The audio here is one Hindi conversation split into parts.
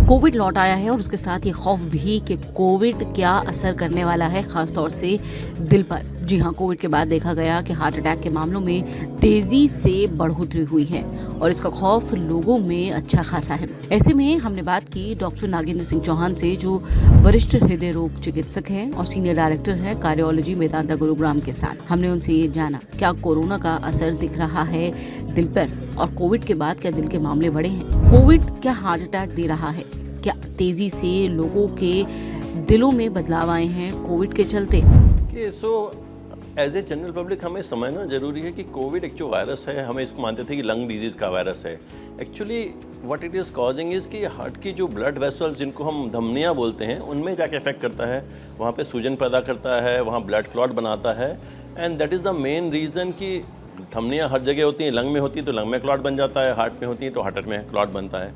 कोविड लौट आया है और उसके साथ ये खौफ भी कि कोविड क्या असर करने वाला है, खासतौर से दिल पर। जी हाँ, कोविड के बाद देखा गया कि हार्ट अटैक के मामलों में तेजी से बढ़ोतरी हुई है और इसका खौफ लोगों में अच्छा खासा है। ऐसे में हमने बात की डॉक्टर नागेंद्र सिंह चौहान से, जो वरिष्ठ हृदय रोग चिकित्सक हैं और सीनियर डायरेक्टर हैं कार्डियोलॉजी मेदांता गुरुग्राम के साथ। हमने उनसे ये जाना क्या कोरोना का असर दिख रहा है दिल पर और कोविड के बाद क्या दिल के मामले बढ़े हैं। कोविड क्या हार्ट अटैक दे रहा है, क्या तेजी से लोगों के दिलों में बदलाव आए हैं कोविड के चलते। एज ए जनरल पब्लिक हमें समझना जरूरी है कि कोविड एक जो वायरस है, हमें इसको मानते थे कि लंग डिजीज़ का वायरस है। Actually what it is causing is कि हार्ट की जो ब्लड वेसल्स जिनको हम धमनियाँ बोलते हैं उनमें जाके इफेक्ट करता है, वहाँ पे सूजन पैदा करता है, वहाँ ब्लड क्लॉट बनाता है। And that is the main reason कि धमनियाँ हर जगह होती हैं, लंग में होती है तो लंग में क्लॉट बन जाता है, हार्ट में होती है तो हार्ट में क्लॉट बनता है।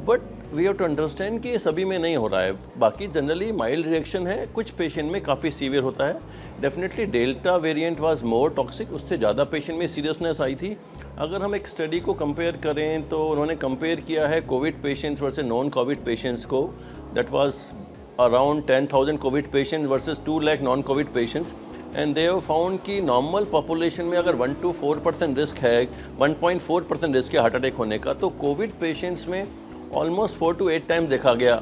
But we have to understand कि ये सभी में नहीं हो रहा है। बाकी जनरली माइल्ड रिएक्शन है, कुछ पेशेंट में काफ़ी सीवियर होता है। Definitely delta variant was more toxic, उससे ज़्यादा पेशेंट में सीरियसनेस आई थी। अगर हम एक स्टडी को कंपेयर करें तो उन्होंने कंपेयर किया है covid patients versus non covid patients को। That was around 10,000 covid patients versus 2 lakh non covid patients. And they have found कि नॉर्मल पॉपुलेशन में अगर 1 to 4% रिस्क है, 1.4% रिस्क है हार्ट अटैक होने का, तो कोविड पेशेंट्स में ऑलमोस्ट 4 to 8 टाइम्स देखा गया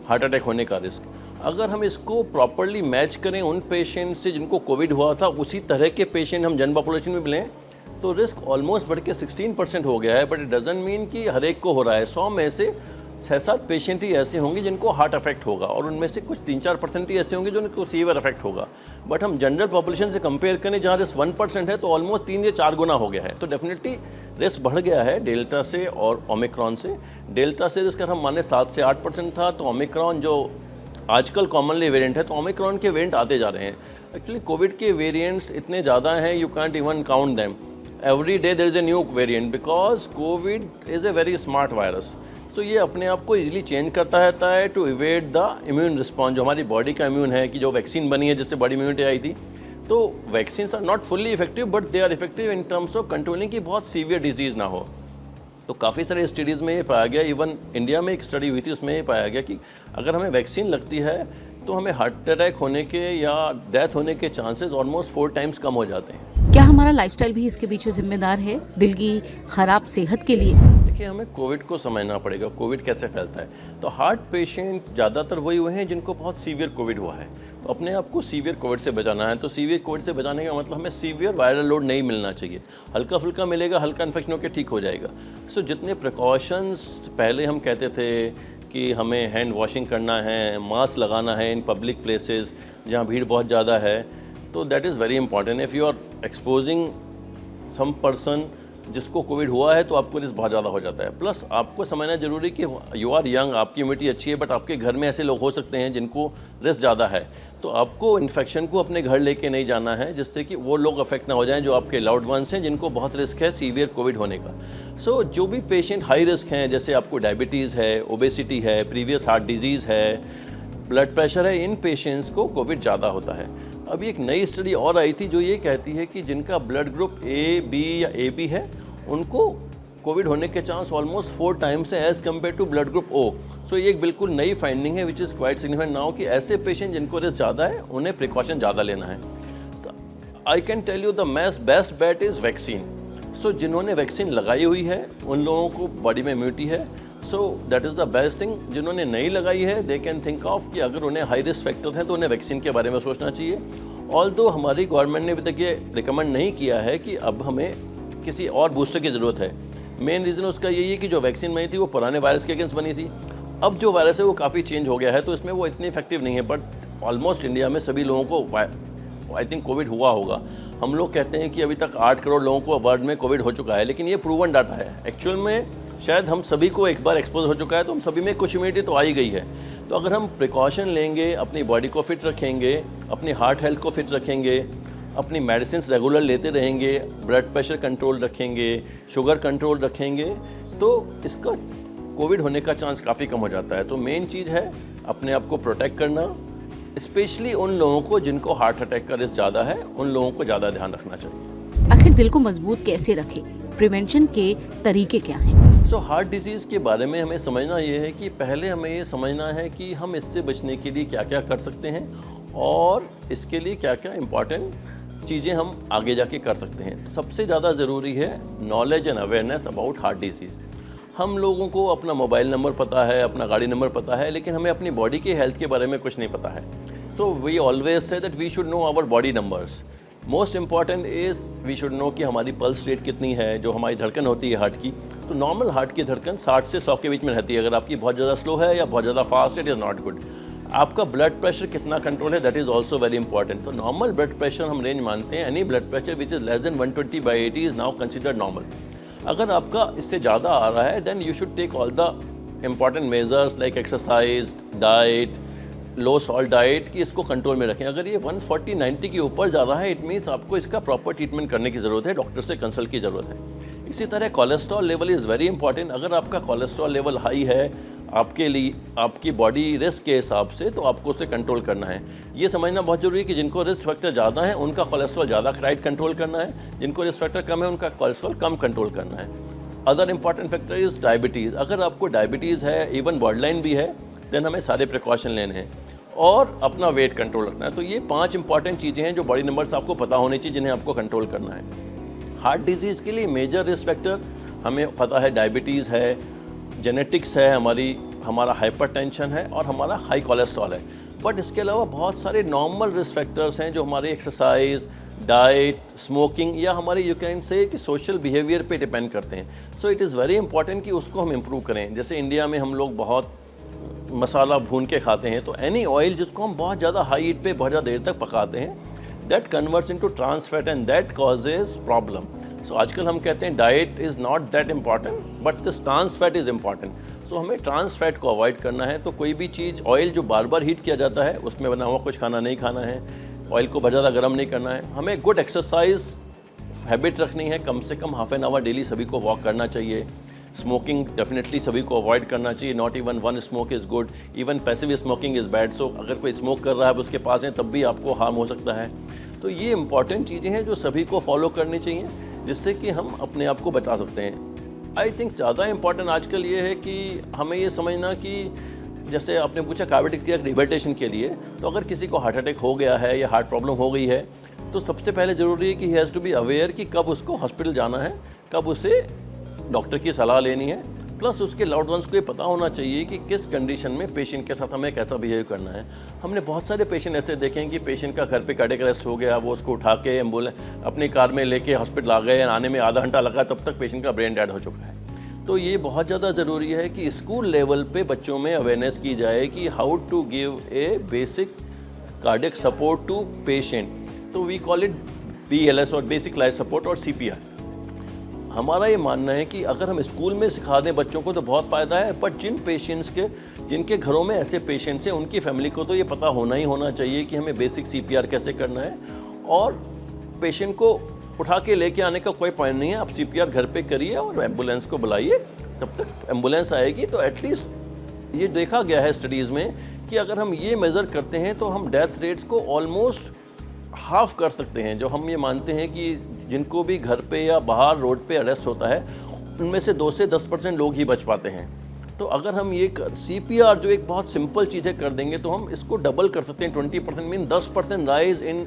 हार्ट अटैक होने का रिस्क। अगर हम इसको प्रॉपरली मैच करें उन पेशेंट से जिनको कोविड हुआ था, उसी तरह के पेशेंट हम जनरल पॉपुलेशन में मिलें तो रिस्क ऑलमोस्ट बढ़ के 16% हो गया है। बट इट डजंट मीन कि हर एक को हो रहा है। 100 में से 6-7 पेशेंट ही ऐसे होंगे जिनको हार्ट अफेक्ट होगा और उनमें से कुछ 3-4% ही ऐसे होंगे जो उनको सीवियर अफेक्ट होगा। बट हम जनरल पॉपुलेशन से कंपेयर करें जहाँ रिस्क 1% है तो ऑलमोस्ट 3 या 4 गुना हो गया है। तो डेफिनेटली रिस्क बढ़ गया है डेल्टा से और ओमिक्रॉन से। डेल्टा से रिस्क अगर हम माने 7 से 8% था, तो ओमिक्रॉन जो आजकल कॉमनली वेरिएंट है, तो ओमिक्रॉन के वेरिएंट आते जा रहे हैं। एक्चुअली कोविड के वेरिएंट्स इतने ज़्यादा हैं, you can't even count them. Every day there is a new variant because Covid is a very smart virus. तो ये अपने आप को इजीली चेंज करता रहता है to evade the immune response, जो हमारी बॉडी का इम्यून है, कि जो वैक्सीन बनी है जिससे बॉडी इम्यूनिटी आई थी। तो vaccines are not fully effective but they are effective in terms of controlling की बहुत सीवियर डिजीज़ ना हो। तो काफ़ी सारे स्टडीज़ में ये पाया गया, इवन इंडिया में एक स्टडी हुई थी उसमें ये पाया गया कि अगर हमें वैक्सीन लगती है तो हमें हार्ट अटैक होने के या डेथ होने के चांसेस ऑलमोस्ट 4 टाइम्स कम हो जाते हैं। क्या हमारा लाइफस्टाइल भी इसके पीछे जिम्मेदार है दिल की खराब सेहत के लिए? देखिए, हमें कोविड को समझना पड़ेगा, कोविड कैसे फैलता है। तो हार्ट पेशेंट ज़्यादातर वही हुए हैं जिनको बहुत सीवियर कोविड हुआ है। तो अपने आप को सीवियर कोविड से बचाना है। तो सीवियर कोविड से बचाने का मतलब हमें सीवियर वायरल लोड नहीं मिलना चाहिए। हल्का फुल्का मिलेगा, हल्का इन्फेक्शन होकर ठीक हो जाएगा। सो जितने प्रिकॉशंस पहले हम कहते थे कि हमें हैंड वॉशिंग करना है, मास्क लगाना है इन पब्लिक प्लेसेस जहाँ भीड़ बहुत ज़्यादा है, तो that is very important. If you are exposing some person जिसको कोविड हुआ है तो आपको रिस्क बहुत ज़्यादा हो जाता है। प्लस आपको समझना जरूरी कि यू आर यंग, आपकी इम्यूनिटी अच्छी है, बट आपके घर में ऐसे लोग हो सकते हैं जिनको रिस्क ज़्यादा है। तो आपको इन्फेक्शन को अपने घर लेके नहीं जाना है जिससे कि वो लोग अफेक्ट ना हो जाएं जो आपके लाउड वंस हैं जिनको बहुत रिस्क है सीवियर कोविड होने का। सो जो भी पेशेंट हाई रिस्क हैं, जैसे आपको डायबिटीज़ है, ओबेसिटी है, प्रीवियस हार्ट डिजीज़ है, ब्लड प्रेशर है, इन पेशेंट्स को कोविड ज़्यादा होता है। अभी एक नई स्टडी और आई थी जो ये कहती है कि जिनका ब्लड ग्रुप ए बी या ए बी है उनको कोविड होने के चांस ऑलमोस्ट 4 टाइम्स है as compared to blood group O. So ये एक बिल्कुल नई फाइंडिंग है which is quite significant now कि ऐसे पेशेंट जिनको रिस्क ज़्यादा है उन्हें प्रिकॉशन ज़्यादा लेना है। I can tell you the best bet is vaccine. So जिन्होंने वैक्सीन लगाई हुई है उन लोगों को बॉडी में इम्यूनिटी है, so that is the best thing. जिन्होंने नहीं लगाई है दे कैन थिंक ऑफ कि अगर उन्हें हाई रिस्क फैक्टर है तो उन्हें वैक्सीन के बारे में सोचना चाहिए। ऑल्दो हमारी गवर्नमेंट ने अभी तक ये रिकमेंड नहीं किया है कि अब हमें किसी और बूस्टर की ज़रूरत है। मेन रीज़न उसका यही है कि जो वैक्सीन बनी थी वो पुराने वायरस के अगेंस्ट बनी थी। अब जो वायरस है वो काफ़ी चेंज हो गया है तो इसमें वो इतनी इफेक्टिव नहीं है। बट ऑलमोस्ट इंडिया में सभी लोगों को आई थिंक कोविड हुआ होगा। हम लोग कहते हैं कि अभी तक 8 करोड़ लोगों को वर्ल्ड में कोविड हो चुका है, लेकिन ये प्रूवन डाटा है। एक्चुअल में शायद हम सभी को एक बार एक्सपोज हो चुका है तो हम सभी में कुछ इम्यूनिटी तो आ ही गई है। तो अगर हम प्रिकॉशन लेंगे, अपनी बॉडी को फिट रखेंगे, अपनी हार्ट हेल्थ को फिट रखेंगे, अपनी मेडिसिन रेगुलर लेते रहेंगे, ब्लड प्रेशर कंट्रोल रखेंगे, शुगर कंट्रोल रखेंगे, तो इसका कोविड होने का चांस काफ़ी कम हो जाता है। तो मेन चीज़ है अपने आप को प्रोटेक्ट करना, स्पेशली उन लोगों को जिनको हार्ट अटैक का रिस्क ज़्यादा है, उन लोगों को ज़्यादा ध्यान रखना चाहिए। आखिर दिल को मजबूत कैसे रखें, प्रिवेंशन के तरीके क्या हैं? सो हार्ट डिजीज़ के बारे में हमें समझना ये है कि पहले हमें ये समझना है कि हम इससे बचने के लिए क्या क्या कर सकते हैं और इसके लिए क्या क्या इम्पॉर्टेंट चीज़ें हम आगे जाके कर सकते हैं। तो सबसे ज़्यादा ज़रूरी है knowledge and awareness about heart disease. हम लोगों को अपना मोबाइल नंबर पता है, अपना गाड़ी नंबर पता है, लेकिन हमें अपनी बॉडी के हेल्थ के बारे में कुछ नहीं पता है। तो we always say that we should know our body numbers. Most important is we should know कि हमारी पल्स रेट कितनी है, जो हमारी धड़कन होती है हार्ट की। तो नॉर्मल हार्ट की धड़कन 60 से 100 के बीच में रहती है। अगर आपकी बहुत ज़्यादा स्लो है या बहुत ज़्यादा fast, it is not good. आपका ब्लड प्रेशर कितना कंट्रोल है, that is also very important. तो नॉर्मल ब्लड प्रेशर हम रेंज मानते हैं, any blood pressure which is less than 120/80 is now considered normal. अगर आपका इससे ज़्यादा आ रहा है then you should take all the important measures like exercise, diet, low salt diet, कि इसको कंट्रोल में रखें। अगर ये 140/90 के ऊपर जा रहा है, इट मीन्स आपको इसका प्रॉपर ट्रीटमेंट करने की ज़रूरत है, डॉक्टर से कंसल्ट की ज़रूरत है। इसी तरह cholesterol level is very important. अगर आपका कोलेस्ट्रॉल लेवल हाई है आपके लिए, आपकी बॉडी रिस्क के हिसाब से, तो आपको उसे कंट्रोल करना है। ये समझना बहुत ज़रूरी है कि जिनको रिस्क फैक्टर ज़्यादा है उनका कोलेस्ट्रॉल ज़्यादा राइट कंट्रोल करना है, जिनको रिस्क फैक्टर कम है उनका कोलेस्ट्रॉल कम कंट्रोल करना है। Other important factor is diabetes. अगर आपको डायबिटीज़ है, इवन बॉर्डरलाइन भी है, देन हमें सारे प्रिकॉशन लेने हैं और अपना वेट कंट्रोल रखना है। तो ये 5 इंपॉर्टेंट चीज़ें हैं जो बॉडी नंबर्स आपको पता होनी चाहिए, जिन्हें आपको कंट्रोल करना है। हार्ट डिजीज़ के लिए मेजर रिस्क फैक्टर हमें पता है, डायबिटीज़ है, जेनेटिक्स है, हमारा हाइपरटेंशन है और हमारा हाई कोलेस्ट्रॉल है। बट इसके अलावा बहुत सारे नॉर्मल रिस्क फैक्टर्स हैं जो हमारे एक्सरसाइज, डाइट, स्मोकिंग या हमारे यू कैन से कि सोशल बिहेवियर पे डिपेंड करते हैं। So it is very important कि उसको हम इम्प्रूव करें। जैसे इंडिया में हम लोग बहुत मसाला भून के खाते हैं, तो एनी ऑयल जिसको हम बहुत ज़्यादा हाई हीट पे बहुत ज़्यादा देर तक पकाते हैं, that converts into trans fat and that causes problem. So आजकल हम कहते हैं diet is not that important but this trans fat is important. So हमें ट्रांस फैट को अवॉइड करना है। तो कोई भी चीज़, ऑयल जो बार बार हीट किया जाता है, उसमें बना हुआ कुछ खाना नहीं खाना है, ऑयल को बहुत ज़्यादा गर्म नहीं करना है। हमें गुड एक्सरसाइज हैबिट रखनी है, कम से कम हाफ एन आवर डेली सभी को वॉक करना चाहिए। स्मोकिंग डेफिनेटली सभी को अवॉइड करना चाहिए, not even one smoke is good, even passive smoking is bad. So अगर कोई स्मोक कर रहा है उसके पास है तब भी आपको हार्म हो सकता है। तो ये इंपॉर्टेंट चीज़ें हैं जो सभी को फॉलो करनी चाहिए, जिससे कि हम अपने आप को बचा सकते हैं। आई थिंक ज़्यादा इंपॉर्टेंट आजकल ये है कि हमें ये समझना कि जैसे आपने पूछा कार्डियक रिहैबिलिटेशन के लिए, तो अगर किसी को हार्ट अटैक हो गया है या हार्ट प्रॉब्लम हो गई है, तो सबसे पहले ज़रूरी है कि he has to be aware कि कब उसको हॉस्पिटल जाना है, कब उसे डॉक्टर की सलाह लेनी है। प्लस उसके लव्ड वंस को ये पता होना चाहिए कि किस कंडीशन में पेशेंट के साथ हमें कैसा बिहेव करना है। हमने बहुत सारे पेशेंट ऐसे देखे हैं कि पेशेंट का घर पे कार्डियक अरेस्ट हो गया, वो उसको उठा के एम्बुलेंस अपनी कार में लेके हॉस्पिटल आ गए, आने में आधा घंटा लगा, तब तक पेशेंट का ब्रेन डेड हो चुका है। तो ये बहुत ज़्यादा ज़रूरी है कि स्कूल लेवल पे बच्चों में अवेयरनेस की जाए कि how to give a basic cardiac support to patient. तो वी कॉल इट BLS और बेसिक लाइफ सपोर्ट और CPR। हमारा ये मानना है कि अगर हम स्कूल में सिखा दें बच्चों को तो बहुत फ़ायदा है, बट जिनके घरों में ऐसे पेशेंट्स हैं उनकी फैमिली को तो ये पता होना ही होना चाहिए कि हमें बेसिक CPR कैसे करना है। और पेशेंट को उठा के लेके आने का कोई पॉइंट नहीं है, आप CPR घर पे करिए और एम्बुलेंस को बुलाइए। तब तक एम्बुलेंस आएगी तो एटलीस्ट ये देखा गया है स्टडीज़ में कि अगर हम ये मेज़र करते हैं तो हम डेथ रेट्स को ऑलमोस्ट हाफ कर सकते हैं। जो हम ये मानते हैं कि जिनको भी घर पे या बाहर रोड पे अरेस्ट होता है, उनमें से 2 से 10% लोग ही बच पाते हैं। तो अगर हम ये CPR जो एक बहुत सिंपल चीज़ें कर देंगे तो हम इसको डबल कर सकते हैं। 20% मीन 10% राइज इन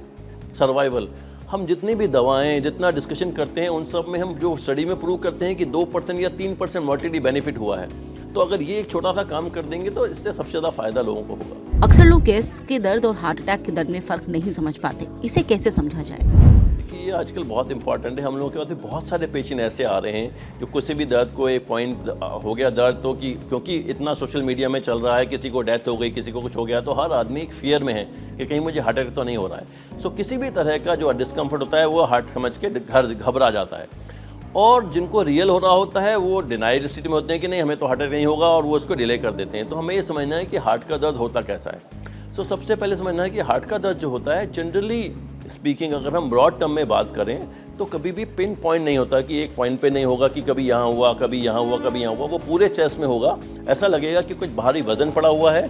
सर्वाइवल। हम जितनी भी दवाएं, जितना डिस्कशन करते हैं, उन सब में हम जो स्टडी में प्रूव करते हैं कि 2% या 3% मॉर्टिलिटी बेनिफिट हुआ है। तो अगर ये एक छोटा सा काम कर देंगे तो इससे सबसे ज़्यादा फ़ायदा लोगों को होगा। अक्सर लोग गैस के दर्द और हार्ट अटैक के दर्द में फ़र्क नहीं समझ पाते, इसे कैसे समझा जाए? ये आजकल बहुत इंपॉर्टेंट है। हम लोगों के पास बहुत सारे पेशेंट ऐसे आ रहे हैं जो किसी भी दर्द को एक पॉइंट हो गया दर्द, तो कि क्योंकि इतना सोशल मीडिया में चल रहा है, किसी को डेथ हो गई, किसी को कुछ हो गया, तो हर आदमी एक फियर में है कि कहीं मुझे हार्ट अटैक तो नहीं हो रहा है। सो किसी भी तरह का जो डिस्कम्फर्ट होता है वो हार्ट समझ के घबरा जाता है। और जिनको रियल हो रहा होता है वो डिनाइड स्थिति में होते हैं कि नहीं हमें तो हार्ट अटैक नहीं होगा, और वो उसको डिले कर देते हैं। तो हमें ये समझना है कि हार्ट का दर्द होता कैसा है। सो सबसे पहले समझना है कि हार्ट का दर्द जो होता है, जनरली स्पीकिंग अगर हम ब्रॉड टर्म में बात करें, तो कभी भी पिन पॉइंट नहीं होता कि एक पॉइंट पे नहीं होगा कि कभी यहाँ हुआ, कभी यहाँ हुआ, कभी यहाँ हुआ। वो पूरे चेस्ट में होगा। ऐसा लगेगा कि कुछ भारी वजन पड़ा हुआ है,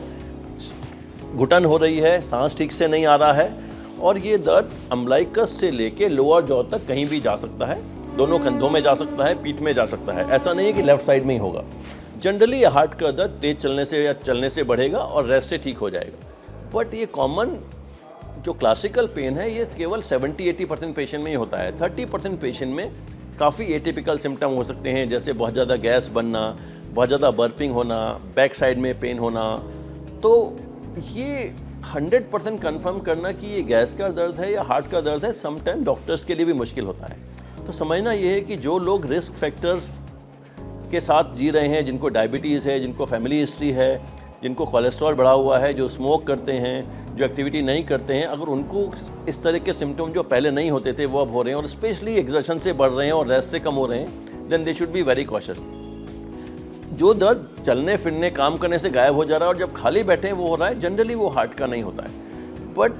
घुटन हो रही है, सांस ठीक से नहीं आ रहा है, और ये दर्द अम्बलाइकस से लेके लोअर जॉ तक कहीं भी जा सकता है। दोनों कंधों में जा सकता है, पीठ में जा सकता है, ऐसा नहीं है कि लेफ्ट साइड में ही होगा। जनरली हार्ट का दर्द तेज चलने से या चलने से बढ़ेगा और रेस्ट से ठीक हो जाएगा। बट ये कॉमन जो क्लासिकल पेन है ये केवल 70-80% पेशेंट में ही होता है। 30% पेशेंट में काफ़ी एटिपिकल सिम्टम हो सकते हैं, जैसे बहुत ज़्यादा गैस बनना, बहुत ज़्यादा बर्पिंग होना, बैक साइड में पेन होना। तो ये 100% कंफर्म करना कि ये गैस का दर्द है या हार्ट का दर्द है समटाइम डॉक्टर्स के लिए भी मुश्किल होता है। तो समझना ये है कि जो लोग रिस्क फैक्टर्स के साथ जी रहे हैं, जिनको डायबिटीज़ है, जिनको फैमिली हिस्ट्री है, जिनको कोलेस्ट्रॉल बढ़ा हुआ है, जो स्मोक करते हैं, जो एक्टिविटी नहीं करते हैं, अगर उनको इस तरह के सिम्टम जो पहले नहीं होते थे वो अब हो रहे हैं और स्पेशली एक्सर्शन से बढ़ रहे हैं और रेस्ट से कम हो रहे हैं, then they should be very cautious. जो दर्द चलने फिरने काम करने से गायब हो जा रहा है और जब खाली बैठे हैं वो हो रहा है, जनरली वो हार्ट का नहीं होता है। But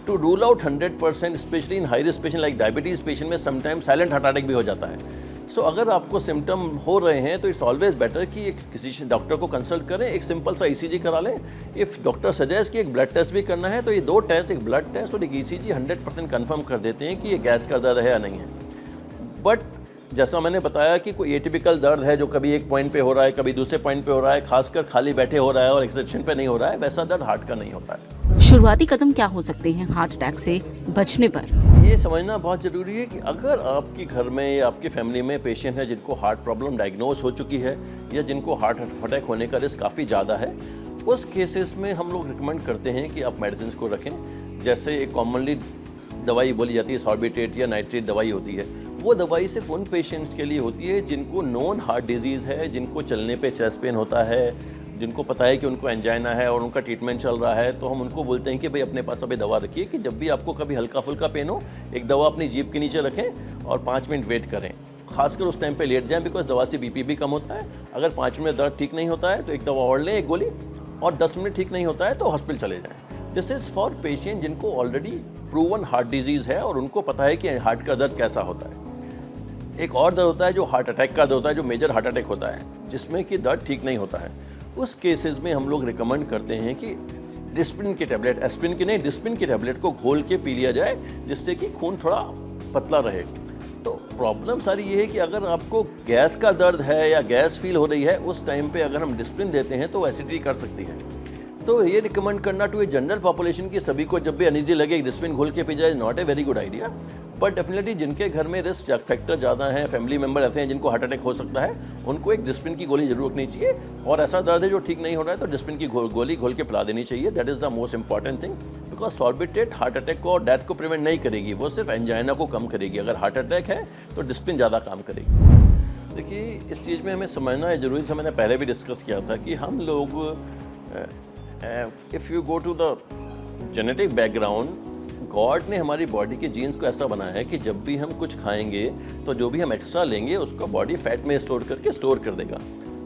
to rule out 100%, specially in high risk patient like diabetes patient में समटाइम्स साइलेंट हार्ट अटैक भी हो जाता है। सो अगर आपको सिम्टम हो रहे हैं तो इट्स ऑलवेज बेटर कि एक किसी डॉक्टर को कंसल्ट करें, एक सिंपल सा ईसीजी करा लें। इफ़ डॉक्टर सजेस्ट कि एक ब्लड टेस्ट भी करना है तो ये 2 टेस्ट, एक ब्लड टेस्ट और एक ईसीजी 100% कंफर्म कर देते हैं कि ये गैस का दर्द है या नहीं है। बट जैसा मैंने बताया कि कोई एटिपिकल दर्द है जो कभी एक पॉइंट पे हो रहा है, कभी दूसरे पॉइंट पे हो रहा है, खासकर खाली बैठे हो रहा है और एक्सर्शन पे नहीं हो रहा है, वैसा दर्द हार्ट का नहीं होता है। शुरुआती कदम क्या हो सकते हैं हार्ट अटैक से बचने पर? ये समझना बहुत ज़रूरी है कि अगर आपके घर में या आपकी फैमिली में पेशेंट है जिनको हार्ट प्रॉब्लम डायग्नोज हो चुकी है या जिनको हार्ट अटैक होने का रिस्क काफ़ी ज़्यादा है, उस केसेस में हम लोग रिकमेंड करते हैं कि आप मेडिसिन को रखें। जैसे एक कॉमनली दवाई बोली जाती है सॉर्बिट्रेट या नाइट्रेट दवाई होती है, वो दवाई सिर्फ उन पेशेंट्स के लिए होती है जिनको नॉन हार्ट डिजीज़ है, जिनको चलने पे चेस्ट पेन होता है, जिनको पता है कि उनको एंजाइना है और उनका ट्रीटमेंट चल रहा है। तो हम उनको बोलते हैं कि भाई अपने पास अभी दवा रखिए कि जब भी आपको कभी हल्का फुल्का पेन हो, एक दवा अपनी जीभ के नीचे रखें और 5 मिनट वेट करें। खासकर उस टाइम पे लेट जाएं, बिकॉज दवा से बीपी भी कम होता है। अगर 5 मिनट दर्द ठीक नहीं होता है तो एक दवा और लें, एक गोली, और 10 मिनट ठीक नहीं होता है तो हॉस्पिटल चले जाएँ। दिस इज़ फॉर पेशेंट जिनको ऑलरेडी प्रूवन हार्ट डिजीज़ है और उनको पता है कि हार्ट का दर्द कैसा होता है। एक और दर्द होता है जो हार्ट अटैक का दर्द होता है, जो मेजर हार्ट अटैक होता है, जिसमें कि दर्द ठीक नहीं होता है। उस केसेस में हम लोग रिकमेंड करते हैं कि डिस्प्रिन की टैबलेट, एस्प्रिन की नहीं, डिस्प्रिन की टैबलेट को घोल के पी लिया जाए, जिससे कि खून थोड़ा पतला रहे। तो प्रॉब्लम सारी ये है कि अगर आपको गैस का दर्द है या गैस फील हो रही है, उस टाइम पे अगर हम डिस्प्रिन देते हैं तो वो एसिडिटी कर सकती है। तो ये रिकमेंड करना टू ए जनरल पॉपुलेशन की सभी को जब भी अनईजी लगे डिस्प्रिन घोल के पी जाए, not a very good idea. But definitely जिनके घर में रिस्क फैक्टर ज़्यादा हैं, फैमिली मेम्बर ऐसे हैं जिनको हार्ट अटैक हो सकता है, उनको एक डिस्प्रिन की गोली जरूर रखनी चाहिए। और ऐसा दर्द है जो ठीक नहीं हो रहा है तो डिस्प्रिन की गोली घोल के पिला देनी चाहिए। That is the most important thing, because Sorbitrate heart attack को और डेथ को प्रिवेंट नहीं करेगी, वो सिर्फ एंजाइना को कम करेगी। अगर हार्ट अटैक है तो डिस्प्रिन ज़्यादा काम करेगी। देखिए, इस चीज़ में हमें समझना है ज़रूरी से, मैंने पहले भी डिस्कस किया था कि हम लोग if you go to the genetic background, God ने हमारी बॉडी के जीन्स को ऐसा बनाया है कि जब भी हम कुछ खाएंगे तो जो भी हम एक्स्ट्रा लेंगे उसको बॉडी फैट में स्टोर करके स्टोर कर देगा।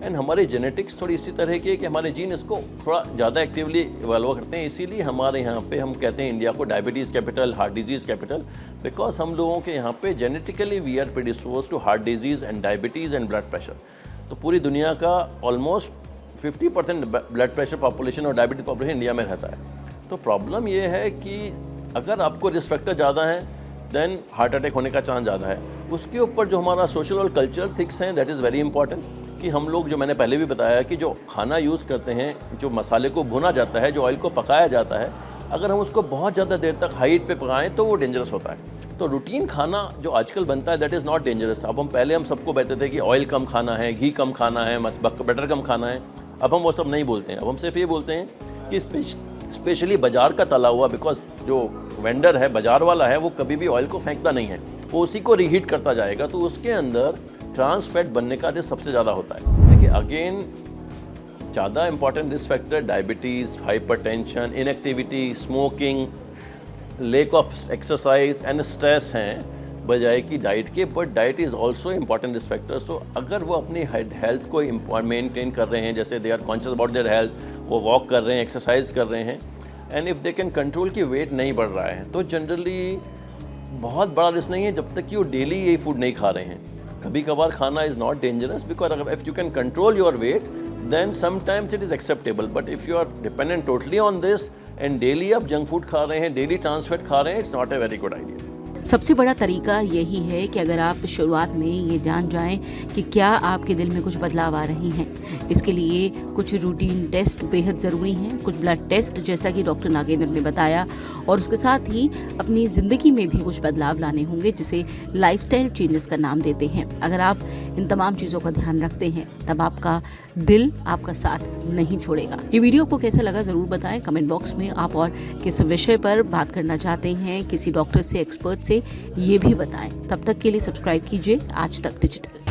एंड हमारी जेनेटिक्स थोड़ी इसी तरह की है कि हमारे जीन इसको थोड़ा ज़्यादा एक्टिवली इवॉल्व करते हैं। इसीलिए हमारे यहाँ पे हम कहते हैं इंडिया को diabetes capital, heart disease capital, because हम लोगों के यहाँ पे genetically we are predisposed to heart disease and diabetes and blood pressure. तो पूरी दुनिया का ऑलमोस्ट 50% ब्लड प्रेशर पॉपुलेशन और डायबिटीज पॉपुलेशन इंडिया में रहता है। तो प्रॉब्लम ये है कि अगर आपको रिस्क फैक्टर ज़्यादा है देन हार्ट अटैक होने का चांस ज़्यादा है। उसके ऊपर जो हमारा सोशल और कल्चरल थिंग्स हैं, दैट इज़ वेरी इंपॉर्टेंट कि हम लोग, जो मैंने पहले भी बताया कि जो खाना यूज़ करते हैं, जो मसाले को भुना जाता है, जो ऑयल को पकाया जाता है, अगर हम उसको बहुत ज़्यादा देर तक हाई हीट पे पकाएं तो वो डेंजरस होता है। तो रूटीन खाना जो आजकल बनता है दैट इज़ नॉट डेंजरस। अब हम सबको कहते थे कि ऑयल कम खाना है, घी कम खाना है, बटर कम खाना है। अब हम वो सब नहीं बोलते हैं। अब हम सिर्फ ये बोलते हैं कि स्पेशली बाज़ार का तला हुआ, बिकॉज जो वेंडर है, बाज़ार वाला है, वो कभी भी ऑयल को फेंकता नहीं है, वो उसी को रीहीट करता जाएगा, तो उसके अंदर ट्रांस फैट बनने का रिस्क सबसे ज़्यादा होता है। देखिए, अगेन ज़्यादा important risk factor diabetes, hypertension, inactivity, smoking, lack of exercise and stress हैं बजाय कि डाइट के। But diet is also important risk factor. So अगर वो अपनी हेल्थ को मेंटेन कर रहे हैं, जैसे they are conscious about their health, वो वॉक कर रहे हैं, एक्सरसाइज कर रहे हैं, and if they can control कि वेट नहीं बढ़ रहा है, तो जनरली बहुत बड़ा रिस्क नहीं है जब तक कि वो डेली यही फूड नहीं खा रहे हैं। कभी कभार खाना इज़ नॉट डेंजरस, बिकॉज अगर if you can control your weight then sometimes it is acceptable. But if you are dependent totally on this and daily आप जंक फूड खा रहे हैं, डेली ट्रांस फैट खा रहे हैं, it's not a very good idea. सबसे बड़ा तरीका यही है कि अगर आप शुरुआत में ये जान जाएं कि क्या आपके दिल में कुछ बदलाव आ रहे हैं। इसके लिए कुछ रूटीन टेस्ट बेहद ज़रूरी हैं, कुछ ब्लड टेस्ट जैसा कि डॉक्टर नागेंद्र ने बताया, और उसके साथ ही अपनी ज़िंदगी में भी कुछ बदलाव लाने होंगे जिसे लाइफस्टाइल चेंजेस का नाम देते हैं। अगर आप इन तमाम चीज़ों का ध्यान रखते हैं तब आपका दिल आपका साथ नहीं छोड़ेगा। ये वीडियो आपको कैसा लगा ज़रूर बताएं कमेंट बॉक्स में। आप और किस विषय पर बात करना चाहते हैं, किसी डॉक्टर से, एक्सपर्ट से, ये भी बताएं। तब तक के लिए सब्सक्राइब कीजिए आज तक डिजिटल।